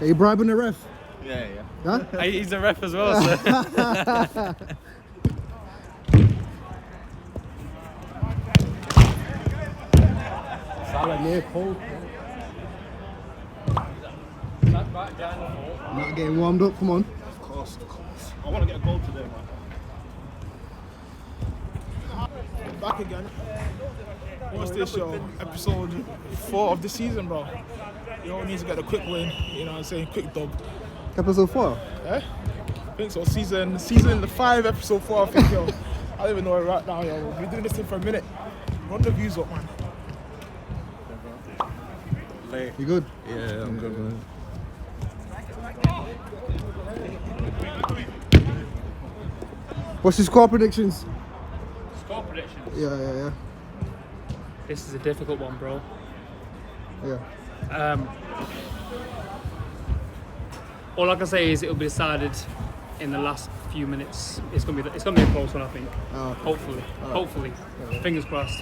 Are you bribing the ref? Yeah. Huh? He's a ref as well, so. Salah near post. Not getting warmed up, come on. Of course. I want to get a goal today, man. Back again. What's this show? Episode 4 of the season, bro. You all need to get a quick win. You know what I'm saying? Quick dub. Episode 4? Eh? I think so. Season 5, episode 4. I think, yo. I don't even know where we're at now, yo. We've been doing this thing for a minute. Run the views up, man. You good? Yeah, I'm good, man. What's your score predictions? Score predictions. Yeah. This is a difficult one, bro. Yeah. All I can say is it'll be decided in the last few minutes. It's gonna be a close one, I think. Oh. Hopefully. Fingers crossed.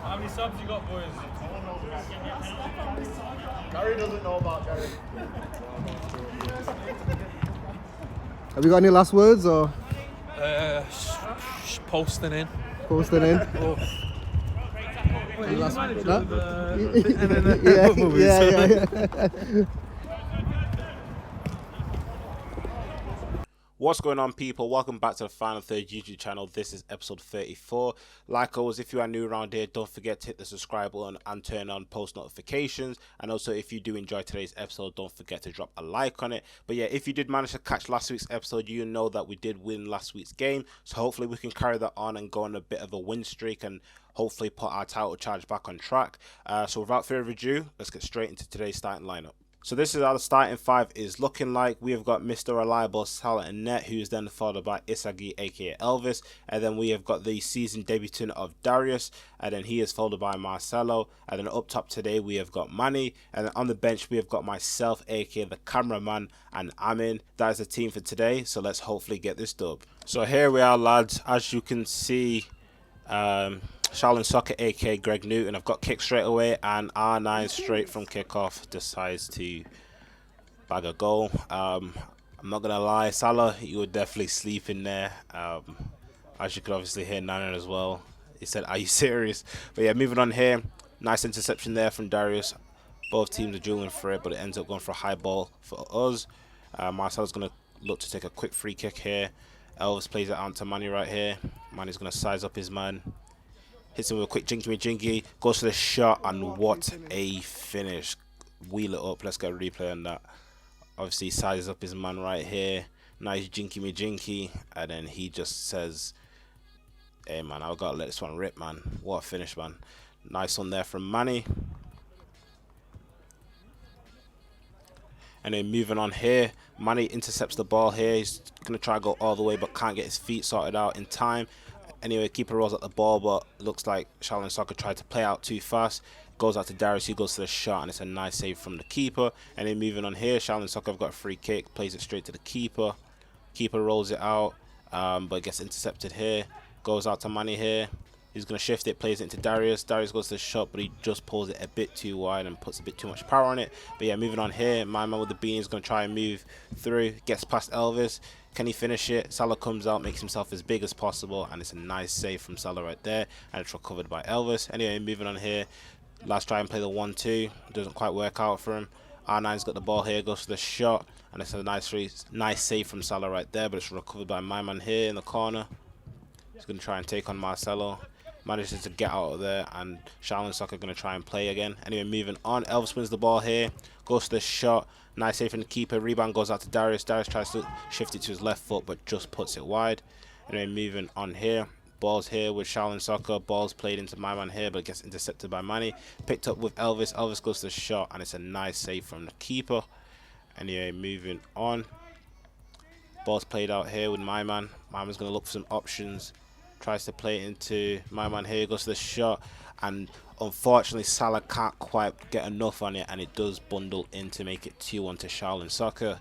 How many subs you got, boys? Gary doesn't know about Gary. Have you got any last words or Posting in. posting in? Oh. Any last words? Yeah. What's going on, people? Welcome back to the Final Third YouTube channel. This is episode 34. Like always, if you are new around here, don't forget to hit the subscribe button and turn on post notifications. And also, if you do enjoy today's episode, don't forget to drop a like on it. But yeah, if you did manage to catch last week's episode, you know that we did win last week's game. So hopefully we can carry that on and go on a bit of a win streak and hopefully put our title charge back on track. So without further ado, let's get straight into today's starting lineup. So this is how the starting 5 is looking like. We have got Mr. Reliable Salah and Net, who is then followed by Isagi, aka Elvis. And then we have got the season debutant of Darius. And then he is followed by Marcelo. And then up top today we have got Manny. And then on the bench we have got myself, aka the cameraman, and Amin. That is the team for today. So let's hopefully get this dub. So here we are, lads. As you can see, Shaolin Soccer, aka Greg Newton. I've got kick straight away, and R9 straight from kickoff decides to bag a goal. I'm not gonna lie, Salah, you were definitely sleeping there. As you could obviously hear Nana as well. He said, "Are you serious?" But yeah, moving on here. Nice interception there from Darius. Both teams are dueling for it, but it ends up going for a high ball for us. Marcel's gonna look to take a quick free kick here. Elvis plays it out to Manny right here. Manny's gonna size up his man. Hits him with a quick jinky, goes for the shot, and what a finish. Wheel it up. Let's get a replay on that. Obviously, sizes up his man right here. Nice jinky, and then he just says, "Hey, man, I've got to let this one rip, man." What a finish, man. Nice one there from Manny. And then moving on here, Manny intercepts the ball here. He's going to try to go all the way, but can't get his feet sorted out in time. Anyway, keeper rolls at the ball, but looks like Shaolin Soccer tried to play out too fast. Goes out to Darius, he goes to the shot, and it's a nice save from the keeper. And then moving on here, Shaolin Soccer have got a free kick, plays it straight to the keeper. Keeper rolls it out, but gets intercepted here. Goes out to Manny here. He's going to shift it, plays it into Darius. Darius goes to the shot, but he just pulls it a bit too wide and puts a bit too much power on it. But yeah, moving on here, my man with the beanie is going to try and move through. Gets past Elvis. Can he finish it? Salah comes out, makes himself as big as possible, and it's a nice save from Salah right there, and it's recovered by Elvis. Anyway, moving on here, let's try and play the 1-2. Doesn't quite work out for him. R9's got the ball here, goes for the shot, and it's a nice save from Salah right there, but it's recovered by my man here in the corner. He's going to try and take on Marcelo. Manages to get out of there, and Shaolin Soccer going to try and play again. Anyway, moving on, Elvis wins the ball here, goes to the shot. Nice save from the keeper. Rebound goes out to Darius. Darius tries to shift it to his left foot, but just puts it wide. Anyway, moving on here. Balls here with Shaolin Soccer. Balls played into my man here, but gets intercepted by Manny. Picked up with Elvis. Elvis goes to the shot, and it's a nice save from the keeper. Anyway, moving on. Balls played out here with my man. My man's going to look for some options. Tries to play it into my man here. Goes to the shot, and unfortunately Salah can't quite get enough on it, and it does bundle in to make it 2-1 to Shaolin Soccer.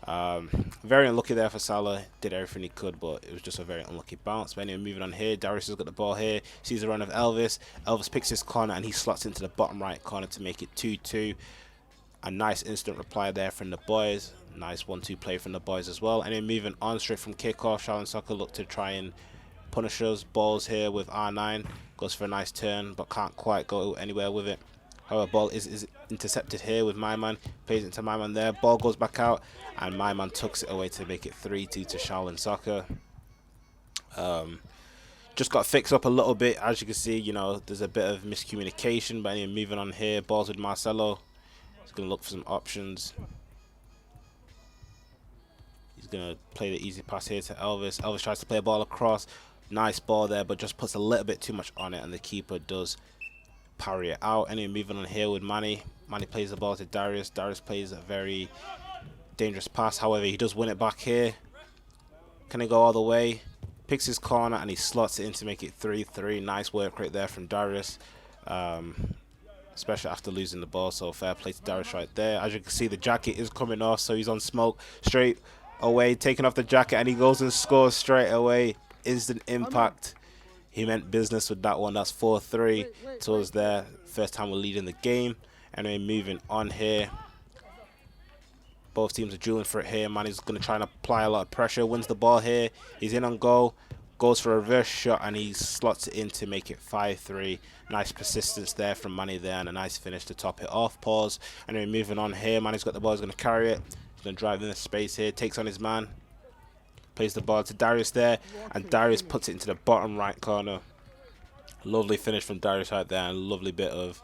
Very unlucky there for Salah. Did everything he could, but it was just a very unlucky bounce. But anyway, moving on here. Darius has got the ball here. Sees the run of Elvis. Elvis picks his corner and he slots into the bottom right corner to make it 2-2. A nice instant reply there from the boys. Nice 1-2 play from the boys as well. And then moving on straight from kickoff, Shaolin Soccer look to try and punish us. Balls here with R9. Goes for a nice turn, but can't quite go anywhere with it. However, ball is intercepted here with my man. Plays it into my man there. Ball goes back out, and my man tucks it away to make it 3-2 to Shaolin Soccer. Just got fixed up a little bit. As you can see, you know, there's a bit of miscommunication. But anyway, moving on here. Balls with Marcelo. He's going to look for some options. He's going to play the easy pass here to Elvis. Elvis tries to play a ball across. Nice ball there, but just puts a little bit too much on it, and the keeper does parry it out. Anyway, moving on here with Manny. Manny plays the ball to Darius. Darius plays a very dangerous pass. However, he does win it back here. Can he go all the way? Picks his corner, and he slots it in to make it 3-3. Nice work right there from Darius. Especially after losing the ball, so fair play to Darius right there. As you can see, the jacket is coming off, so he's on smoke straight away, taking off the jacket, and he goes and scores straight away. Instant impact. He meant business with that one. That's 4-3 towards there. First time we're leading the game. Anyway, moving on here. Both teams are dueling for it here. Manny's going to try and apply a lot of pressure. Wins the ball here. He's in on goal. Goes for a reverse shot, and he slots it in to make it 5-3. Nice persistence there from Manny there, and a nice finish to top it off. Pause. Anyway, moving on here. Manny's got the ball. He's going to carry it. He's going to drive in the space here. Takes on his man. Plays the ball to Darius there, and Darius puts it into the bottom right corner. Lovely finish from Darius right there, and a lovely bit of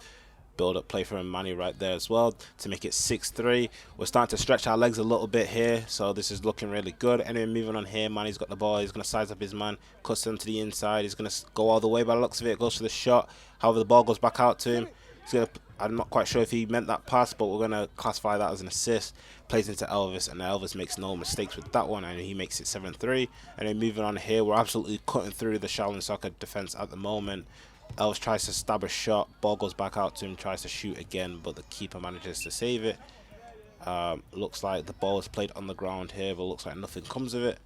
build-up play from Manny right there as well to make it 6-3. We're starting to stretch our legs a little bit here, so this is looking really good. Anyway, moving on here, Manny's got the ball. He's going to size up his man, cuts him to the inside. He's going to go all the way by the looks of it. Goes for the shot. However, the ball goes back out to him. He's going to, I'm not quite sure if he meant that pass, but we're going to classify that as an assist. Plays into Elvis, and Elvis makes no mistakes with that one, and he makes it 7-3. And then moving on here, we're absolutely cutting through the Shaolin Soccer defense at the moment. Elvis tries to stab a shot, ball goes back out to him, tries to shoot again, but the keeper manages to save it. Looks like the ball is played on the ground here, but looks like nothing comes of it.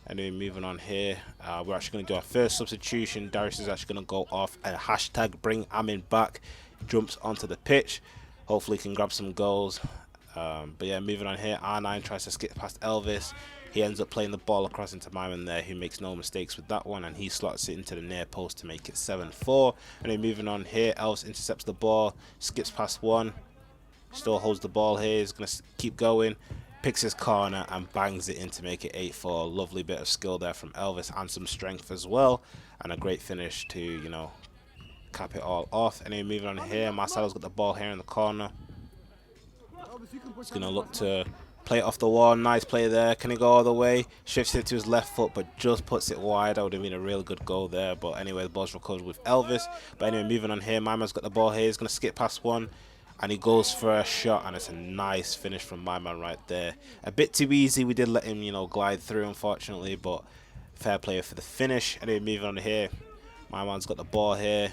And then moving on here, we're actually going to do our first substitution. Darius is actually going to go off and hashtag bring Amin back. Jumps onto the pitch. Hopefully he can grab some goals. But yeah, moving on here, R9 tries to skip past Elvis. He ends up playing the ball across into Myman there, who makes no mistakes with that one, and he slots it into the near post to make it 7-4. And then moving on here, Elvis intercepts the ball, skips past one, still holds the ball here. He's going to keep going, picks his corner and bangs it in to make it 8-4. Lovely bit of skill there from Elvis, and some strength as well, and a great finish to, you know, cap it all off. And then moving on here, Marcelo's got the ball here in the corner. He's going to look to play it off the wall. Nice play there. Can he go all the way? Shifts it to his left foot, but just puts it wide. That would have been a real good goal there. But anyway, the ball's recovered with Elvis. But anyway, moving on here, my man's got the ball here. He's going to skip past one, and he goes for a shot, and it's a nice finish from my man right there. A bit too easy. We did let him, you know, glide through, unfortunately, but fair play for the finish. Anyway, moving on here, my man's got the ball here.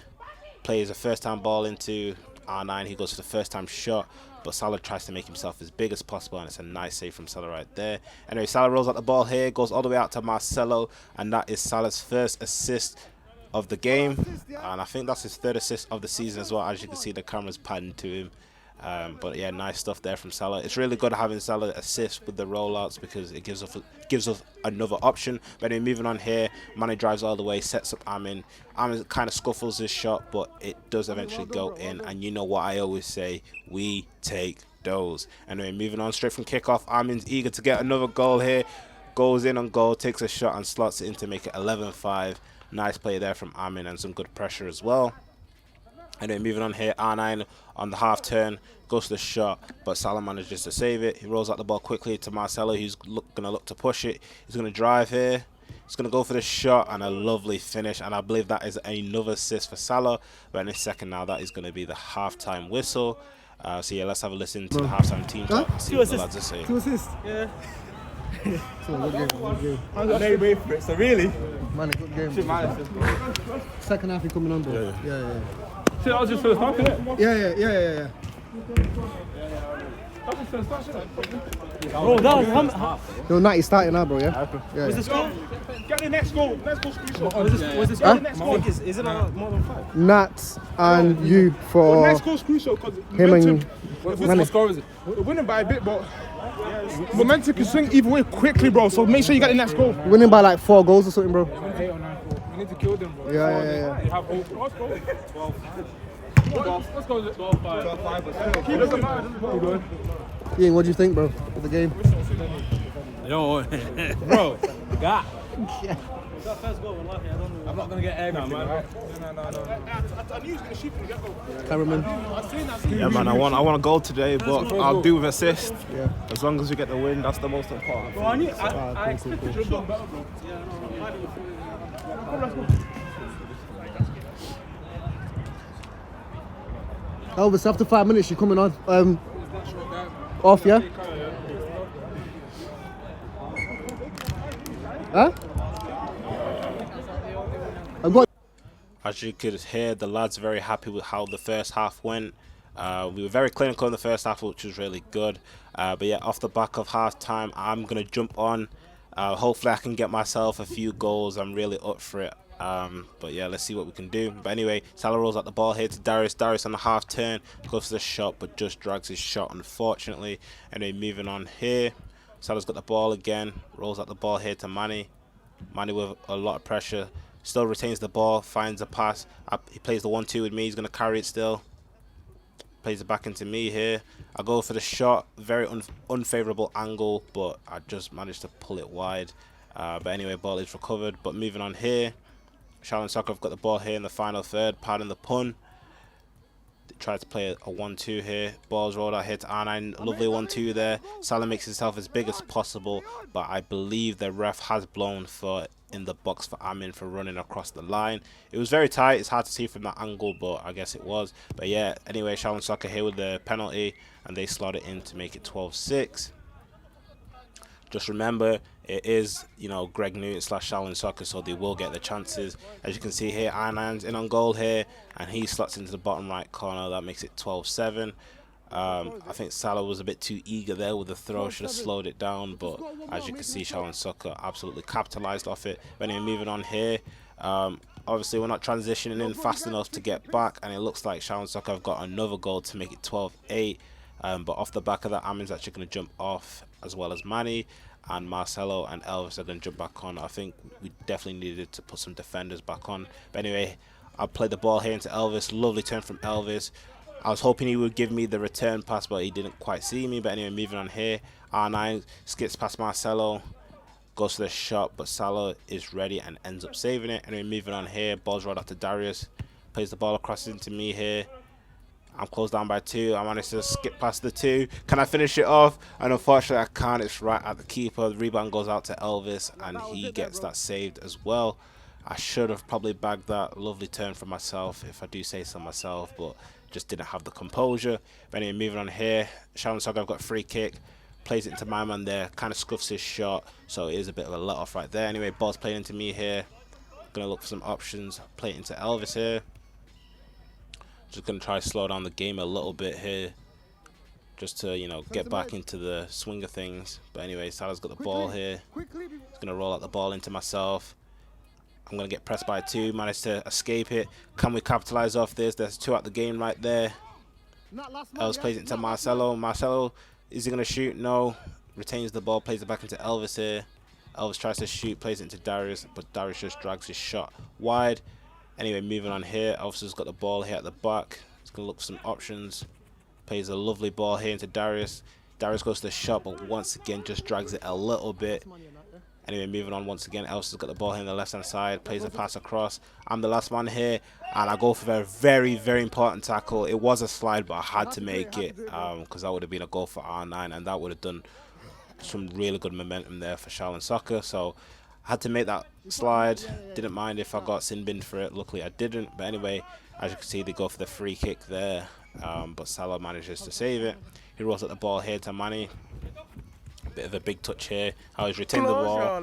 Plays a first-time ball into R9. He goes for the first-time shot, but Salah tries to make himself as big as possible, and it's a nice save from Salah right there. Anyway, Salah rolls out the ball here, goes all the way out to Marcelo, and that is Salah's first assist of the game, and I think that's his third assist of the season as well. As you can see, the camera's panning to him. But yeah, nice stuff there from Salah. It's really good having Salah assist with the rollouts because it gives us another option. But anyway, moving on here, Mane drives all the way, sets up Amin. Amin kind of scuffles his shot, but it does eventually go in. And you know what I always say, we take those. Anyway, moving on straight from kickoff, Amin's eager to get another goal here. Goes in on goal, takes a shot and slots it in to make it 11-5. Nice play there from Amin and some good pressure as well. And then moving on here, R9 on the half turn, goes to the shot, but Salah manages to save it. He rolls out the ball quickly to Marcelo, who's going to look to push it. He's going to drive here. He's going to go for the shot, and a lovely finish. And I believe that is another assist for Salah. But in a second now, that is going to be the halftime whistle. So yeah, let's have a listen to the halftime team talk and see what the lads are saying. 2 assists. Yeah. So good game. I got no way for it, so really? Man, a good game. Second half, he coming on, bro. Yeah. So that was your first half, innit? Yeah. Bro, that was how You're 90 starting now, bro, yeah? was the score? Get the next goal. Let's go screenshot. Was this Huh? Next goal. Is it more than 5? Nats and you for Next goal screenshot because him and What score is it? we're winning by a bit, but momentum can swing either way quickly, bro. So make sure you get the next goal. winning by like 4 goals or something, bro. 8 or 9 4. We need to kill them, bro. Yeah. They have hope. Let's go. 12-5. Keep it alive. Ian, what do you think, bro, of the game? Yo, bro, God. I'm not gonna get everything. No. I knew he was going to shoot from the get-go. Cameraman. Yeah, man, I want a goal today, but I'll do with assist. Yeah. As long as we get the win, that's the most important. I expected you to have done better, bro. Elvis, after 5 minutes, you're coming on. Off, yeah? Huh? I got. As you could hear, the lads are very happy with how the first half went. We were very clinical in the first half, which was really good. But yeah, off the back of half time, I'm going to jump on. Hopefully I can get myself a few goals. I'm really up for it. But yeah, let's see what we can do. But anyway, Salah rolls out the ball here to Darius. Darius on the half turn goes for the shot, but just drags his shot, unfortunately. Anyway, moving on here. Salah's got the ball again. Rolls out the ball here to Manny. Manny with a lot of pressure. Still retains the ball. Finds a pass. He plays the 1-2 with me. He's going to carry it still. Plays it back into me here. I go for the shot. Very unfavorable angle, but I just managed to pull it wide. But anyway, ball is recovered. But moving on here. Shaolin Soccer have got the ball here in the final third. Pardon the pun. They tried to play a 1-2 here. Ball's rolled out here to R9. Lovely 1-2 there. Salah makes himself as big as possible, but I believe the ref has blown for in the box for Amin for running across the line. It was very tight. It's hard to see from that angle, but I guess it was. But yeah, anyway, Shaolin Soccer here with the penalty, and they slot it in to make it 12-6. Just remember, it is, you know, Greg Newton / Shaolin Soccer, so they will get the chances. As you can see here, R9's in on goal here, and he slots into the bottom right corner. That makes it 12-7. I think Salah was a bit too eager there with the throw. Should have slowed it down, but as you can see, Shaolin Soccer absolutely capitalized off it. But anyway, moving on here. Obviously, we're not transitioning in fast enough to get back, and it looks like Shaolin Soccer have got another goal to make it 12-8. But off the back of that, Amin's actually going to jump off, as well as Manny, and Marcelo and Elvis are going to jump back on. I think we definitely needed to put some defenders back on. But anyway, I'll play the ball here into Elvis. Lovely turn from Elvis. I was hoping he would give me the return pass, but he didn't quite see me. But anyway, moving on here. R9 skips past Marcelo, goes for the shot, but Salah is ready and ends up saving it. Anyway, moving on here. Ball's rolled out to Darius. Plays the ball across into me here. I'm closed down by 2. I managed to skip past the 2. Can I finish it off? And unfortunately, I can't. It's right at the keeper. The rebound goes out to Elvis, and he gets that saved as well. I should have probably bagged that. Lovely turn for myself, if I do say so myself, but just didn't have the composure. But anyway, moving on here. Shaolin Soccer have got a free kick. Plays it into my man there. Kind of scuffs his shot, so it is a bit of a let-off right there. Anyway, ball's playing into me here. Going to look for some options. Play it into Elvis here. Just going to try to slow down the game a little bit here, just to, you know, get back into the swing of things. But anyway, Salah's got the ball here. He's going to roll out the ball into myself. I'm going to get pressed by 2. Managed to escape it. Can we capitalize off this? There's 2 out the game right there. Elvis plays it into Marcelo. Marcelo, is he going to shoot? No. Retains the ball. Plays it back into Elvis here. Elvis tries to shoot. Plays it into Darius, but Darius just drags his shot wide. Anyway, moving on here. Elvis has got the ball here at the back. He's going to look for some options. Plays a lovely ball here into Darius. Darius goes to the shot, but once again just drags it a little bit. Anyway, moving on once again. Elvis has got the ball here on the left-hand side. Plays a pass across. I'm the last man here, and I go for a very, very important tackle. It was a slide, but I had to make it because that would have been a goal for R9, and that would have done some really good momentum there for Shaolin Soccer. So I had to make that slide. Didn't mind if I got sin binned for it. Luckily, I didn't. But anyway, as you can see, they go for the free kick there, but Salah manages to save it. He rolls at the ball here to Manny. Bit of a big touch here. I was retaining the ball.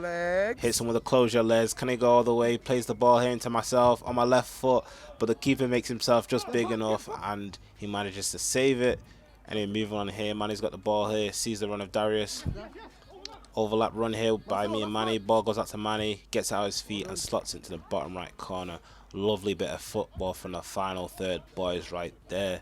Hits him with a close your legs. Can he go all the way? Plays the ball here into myself on my left foot, but the keeper makes himself just big enough, and he manages to save it. Anyway, moving on here. Manny's got the ball here. Sees the run of Darius. Overlap run here by me and Manny. Ball goes out to Manny. Gets out of his feet and slots into the bottom right corner. Lovely bit of football from the final third, boys, right there.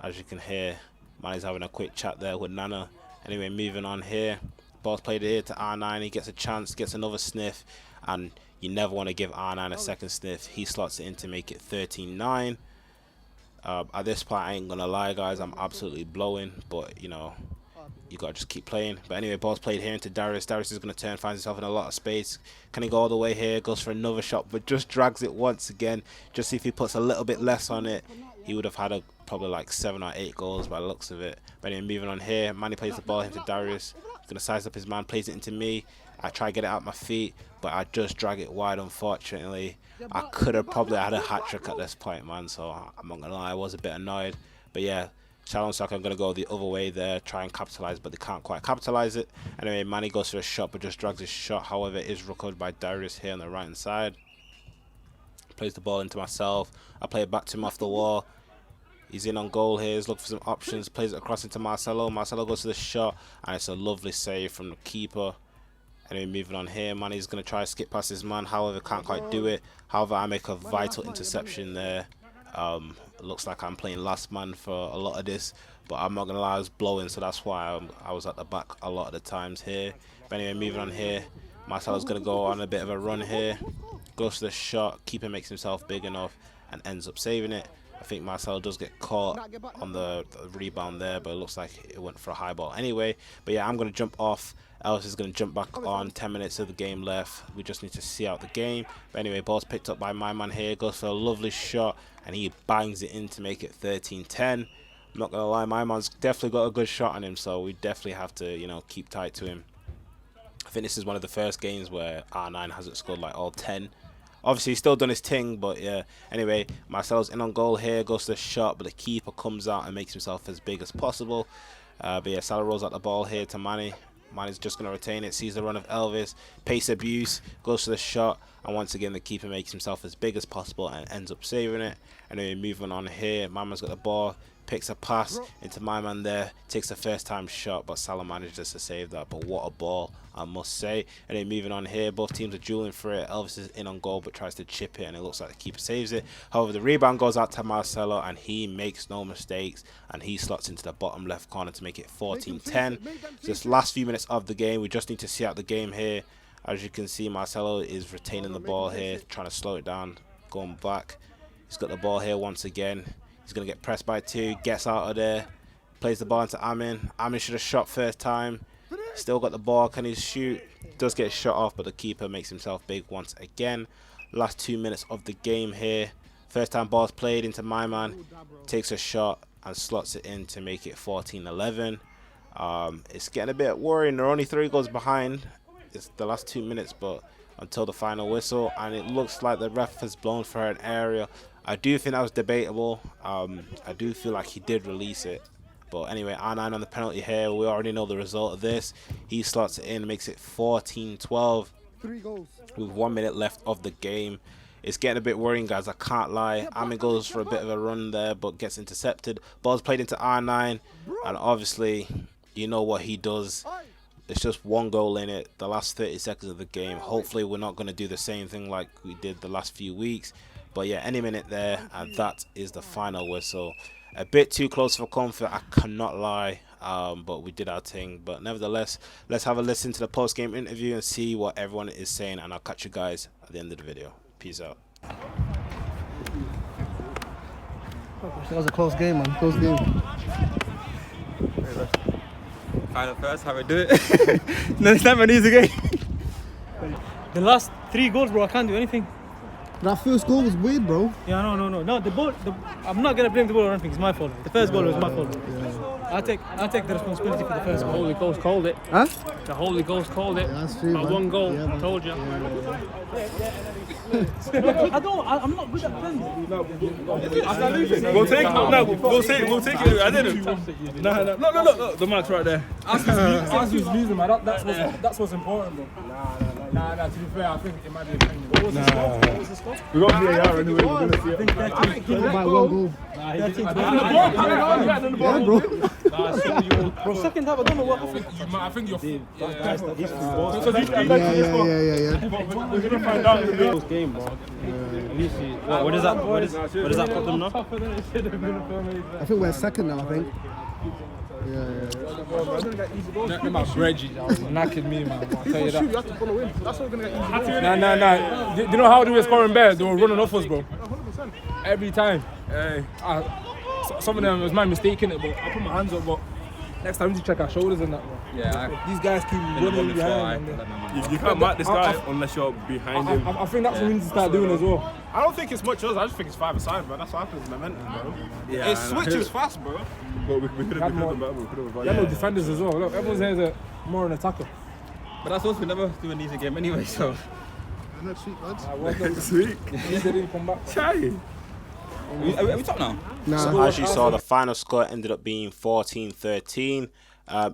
As you can hear, Manny's having a quick chat there with Nana. Anyway, moving on here. Ball's played here to R9. He gets a chance, gets another sniff. And you never want to give R9 a second sniff. He slots it in to make it 13-9. At this point, I ain't going to lie, guys. I'm absolutely blowing. But, you know, you got to just keep playing. But anyway, ball's played here into Darius. Darius is going to turn, finds himself in a lot of space. Can he go all the way here? Goes for another shot, but just drags it once again. Just see if he puts a little bit less on it. He would have had probably like 7 or 8 goals by the looks of it. But anyway, moving on here. Manny plays the ball into Darius. He's going to size up his man, plays it into me. I try to get it out my feet, but I just drag it wide, unfortunately. I could have probably had a hat-trick at this point, man, so I'm not going to lie, I was a bit annoyed. But yeah, Challenge Soccer, I'm going to go the other way there, try and capitalize, but they can't quite capitalize it. Anyway, Manny goes for a shot, but just drags his shot. However, it is recovered by Darius here on the right-hand side. Plays the ball into myself. I play it back to him off the wall. He's in on goal here. He's looking for some options. Plays it across into Marcelo. Marcelo goes to the shot, and it's a lovely save from the keeper. Anyway, moving on here. Manny's going to try to skip past his man. However, can't quite do it. However, I make a vital interception there. Looks like I'm playing last man for a lot of this. But I'm not going to lie, I was blowing. So that's why I was at the back a lot of the times here. But anyway, moving on here. Marcelo's going to go on a bit of a run here. Goes to the shot. Keeper makes himself big enough and ends up saving it. I think Marcelo does get caught on the rebound there, but it looks like it went for a high ball anyway. But yeah, I'm going to jump off. Ellis is going to jump back on. 10 minutes of the game left. We just need to see out the game. But anyway, ball's picked up by my man here. Goes for a lovely shot, and he bangs it in to make it 13-10. I'm not going to lie, my man's definitely got a good shot on him, so we definitely have to, you know, keep tight to him. I think this is one of the first games where R9 hasn't scored like all 10. Obviously, he's still done his thing, but yeah. Anyway, Marcelo's in on goal here, goes to the shot, but the keeper comes out and makes himself as big as possible. But yeah, Salah rolls out the ball here to Manny. Manny's just going to retain it, sees the run of Elvis, pace abuse, goes to the shot, and once again, the keeper makes himself as big as possible and ends up saving it. Anyway, moving on here, my man's got the ball, picks a pass into my man there, takes a first time shot, but Salah manages to save that. But what a ball, I must say. And then moving on here, both teams are dueling for it. Elvis is in on goal but tries to chip it, and it looks like the keeper saves it. However, the rebound goes out to Marcelo, and he makes no mistakes, and he slots into the bottom left corner to make it 14-10. Just last few minutes of the game, we just need to see out the game here. As you can see, Marcelo is retaining the ball here, trying to slow it down, going back. He's got the ball here once again. He's going to get pressed by 2, gets out of there, plays the ball into Amin. Amin should have shot first time. Still got the ball. Can he shoot? Does get shot off, but the keeper makes himself big once again. Last 2 minutes of the game here. First time ball's played into my man. Takes a shot and slots it in to make it 14-11. It's getting a bit worrying. They're only 3 goals behind. It's the last 2 minutes, but until the final whistle, and it looks like the ref has blown for an area. I do think that was debatable. I do feel like he did release it. But anyway, R9 on the penalty here. We already know the result of this. He slots it in, makes it 14-12 with 1 minute left of the game. It's getting a bit worrying, guys. I can't lie. Amin goes for a bit of a run there, but gets intercepted. Ball's played into R9, and obviously, you know what he does. It's just 1 goal in it, the last 30 seconds of the game. Hopefully, we're not going to do the same thing like we did the last few weeks. But yeah, any minute there, and that is the final whistle. A bit too close for comfort, I cannot lie, but we did our thing. But nevertheless, let's have a listen to the post-game interview and see what everyone is saying, and I'll catch you guys at the end of the video. Peace out. That was a close game, man. Close game. Final first, how we do it. No, it's never an easy game. The last 3 goals, bro, I can't do anything. That first goal was weird, bro. Yeah, no, the ball, I'm not going to blame the ball or anything, it's my fault. The first goal was my fault. Yeah. I'll take the responsibility for the first goal. The Holy Ghost called it. Huh? The Holy Ghost called it. Yeah, that's true, By man. 1 goal, Yeah, man. told you. I'm not good at pens. After losing, we'll take it. I didn't. No. The mark's right there. Us who's losing, man. That's what's important, bro. Nah, to be fair, I think it might be a penalty. What was the score? What was the score? We got VAR anyway. We're gonna see it. By 1 goal. Yeah, bro. Bro, second half, I don't know what happened. I think you're. Yeah. We're gonna find out in the Close game, bro. What does that put them now? I think we're second now, I think. Yeah. My Reggie, knacking me, man. I'll tell you that. You have to follow in. That's how we're going to get easy. Nah. Do you know how they were scoring better? They were running off us, bro. Every time. Some of them was my mistake in it, but I put my hands up. But next time we need to check our shoulders and that, bro. Yeah, These guys keep running behind. You can't mark this guy unless you're behind him. I think that's what we need to start doing as well. I don't think it's much else. I just think it's 5-a-side, bro. That's what happens. Momentum, bro. Yeah, it switches fast, bro. But we could have done better. Yeah, no defenders as well. Look, everyone's here is more an attacker. But that's also we never do an easy game anyway, so. Next week, lads. Next week. They didn't come back. Chai. Are we top now? So as you saw, the final score ended up being 14-13.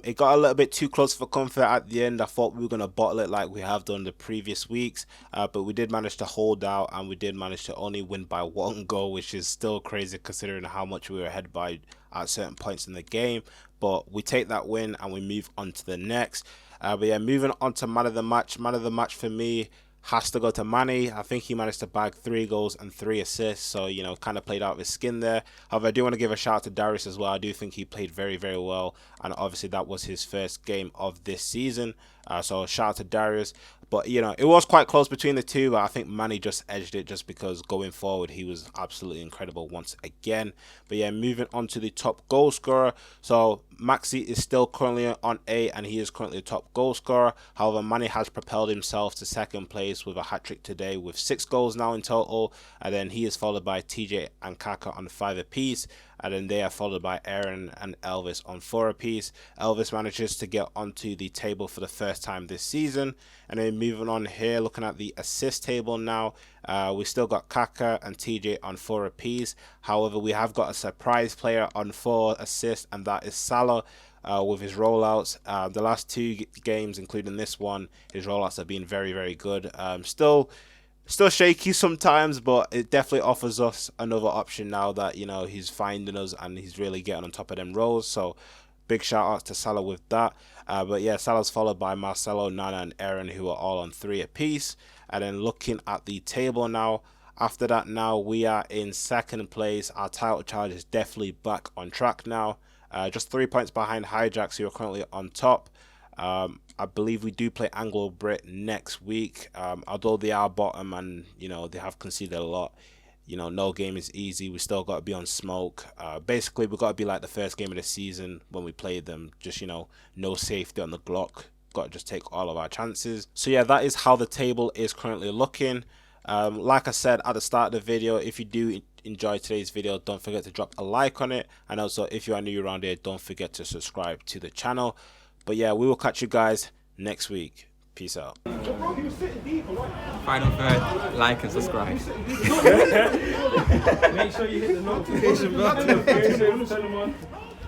It got a little bit too close for comfort at the end. I thought we were going to bottle it like we have done the previous weeks, but we did manage to hold out, and we did manage to only win by 1 goal, which is still crazy considering how much we were ahead by at certain points in the game. But we take that win and we move on to the next. But yeah, moving on to man of the match. Man of the match for me has to go to Manny. I think he managed to bag 3 goals and 3 assists, so you know, kind of played out of his skin there. However, I do want to give a shout out to Darius as well. I do think he played very, very well, and obviously that was his first game of this season, so shout out to Darius. But you know, it was quite close between the two, but I think Manny just edged it just because going forward he was absolutely incredible once again. But yeah, moving on to the top goal scorer. So Maxi is still currently on 8 and he is currently the top goal scorer. However, Manny has propelled himself to second place with a hat-trick today with 6 goals now in total, and then he is followed by TJ and Kaka on 5 apiece, and then they are followed by Aaron and Elvis on 4 apiece. Elvis manages to get onto the table for the first time this season. And then moving on here, looking at the assist table now, we still got Kaka and TJ on 4 apiece. However, we have got a surprise player on 4 assists, and that is Salah with his rollouts. The last 2 games, including this one, his rollouts have been very, very good. Still shaky sometimes, but it definitely offers us another option now that, you know, he's finding us and he's really getting on top of them rolls. So big shout out to Salah with that. But yeah, Salah's followed by Marcelo, Nana and Aaron, who are all on 3 apiece. And then looking at the table now, after that now we are in second place. Our title charge is definitely back on track now. Just 3 points behind Hijacks, who are currently on top. I believe we do play Anglo Brit next week, although they are bottom and, you know, they have conceded a lot. You know, no game is easy. We still got to be on smoke. Basically, we've got to be like the first game of the season when we played them. Just, you know, no safety on the Glock. Got to just take all of our chances. So yeah, that is how the table is currently looking. Like I said at the start of the video, if you do enjoy today's video, don't forget to drop a like on it. And also, if you are new around here, don't forget to subscribe to the channel. But yeah, we will catch you guys next week. Peace out. Final third, like and subscribe. Make sure you hit the notification button.